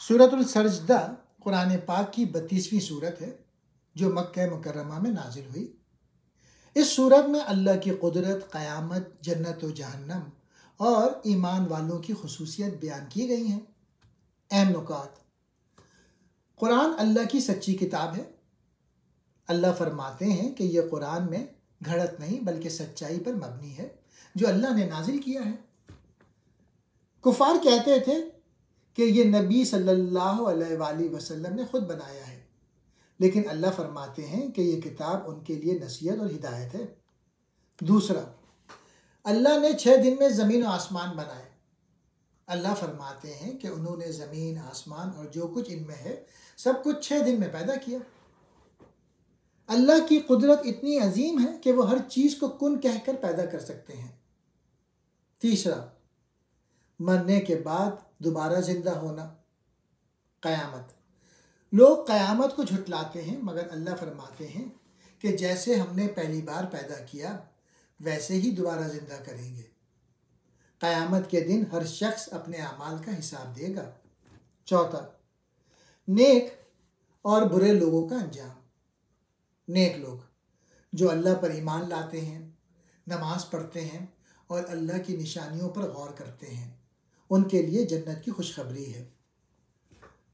सूरत अल-सजदा कुरान पाक की 32वीं सूरत है जो मक्का मुकर्रमा में नाजिल हुई। इस सूरत में अल्लाह की कुदरत, क़यामत, जन्नत व जहन्नम और ईमान वालों की खुसूसियत बयान की गई हैं। अहम नुकात: कुरान अल्लाह की सच्ची किताब है। अल्लाह फरमाते हैं कि यह कुरान में घड़त नहीं बल्कि सच्चाई पर मबनी है जो अल्लाह ने नाजिल किया है। कुफार कहते थे कि ये नबी सल्लल्लाहु अलैहि वसल्लम ने खुद बनाया है, लेकिन अल्लाह फरमाते हैं कि ये किताब उनके लिए नसीहत और हिदायत है। दूसरा, अल्लाह ने 6 दिन में ज़मीन और आसमान बनाए। अल्लाह फरमाते हैं कि उन्होंने ज़मीन, आसमान और जो कुछ इनमें है सब कुछ 6 दिन में पैदा किया। अल्लाह की कुदरत इतनी अजीम है कि वो हर चीज़ को कुन कहकर पैदा कर सकते हैं। तीसरा, मरने के बाद दोबारा जिंदा होना, क़यामत। लोग क़यामत को झुटलाते हैं, मगर अल्लाह फरमाते हैं कि जैसे हमने पहली बार पैदा किया वैसे ही दोबारा जिंदा करेंगे। क़यामत के दिन हर शख्स अपने अमाल का हिसाब देगा। चौथा, नेक और बुरे लोगों का अंजाम। नेक लोग जो अल्लाह पर ईमान लाते हैं, नमाज पढ़ते हैं और अल्लाह की निशानियों पर गौर करते हैं, उनके लिए जन्नत की खुशखबरी है।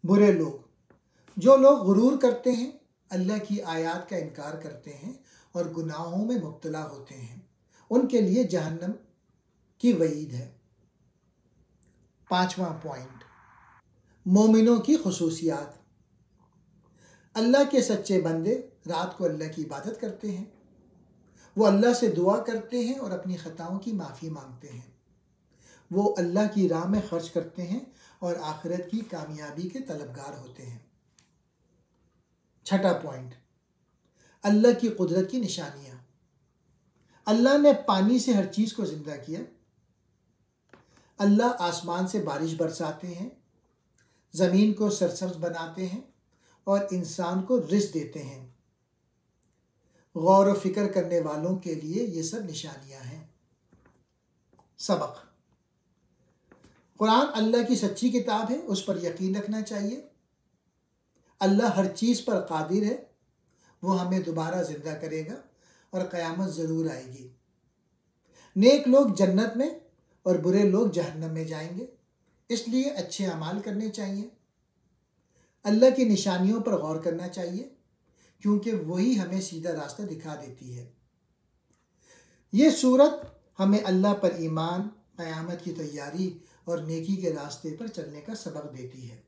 बुरे लोग जो लोग गुरूर करते हैं, अल्लाह की आयत का इनकार करते हैं और गुनाहों में मुब्तला होते हैं, उनके लिए जहन्नम की वईद है। 5वां पॉइंट, मोमिनों की खुसूसियात। अल्लाह के सच्चे बंदे रात को अल्लाह की इबादत करते हैं। वो अल्लाह से दुआ करते हैं और अपनी खताओं की माफ़ी मांगते हैं। वो अल्लाह की राह में खर्च करते हैं और आखिरत की कामयाबी के तलबगार होते हैं। 6वां पॉइंट, अल्लाह की कुदरत की निशानियाँ। अल्लाह ने पानी से हर चीज़ को ज़िंदा किया। अल्लाह आसमान से बारिश बरसाते हैं, ज़मीन को सरसब्ज़ बनाते हैं और इंसान को रिज़्क़ देते हैं। गौर व फिक्र करने वालों के लिए ये सब निशानियाँ हैं। सबक: कुरान अल्लाह की सच्ची किताब है, उस पर यकीन रखना चाहिए। अल्लाह हर चीज़ पर कादिर है, वो हमें दोबारा ज़िंदा करेगा और क़यामत ज़रूर आएगी। नेक लोग जन्नत में और बुरे लोग जहन्नम में जाएंगे, इसलिए अच्छे अमाल करने चाहिए। अल्लाह की निशानियों पर गौर करना चाहिए क्योंकि वही हमें सीधा रास्ता दिखा देती है। ये सूरत हमें अल्लाह पर ईमान, क़यामत की तैयारी और नेकी के रास्ते पर चलने का सबक देती है।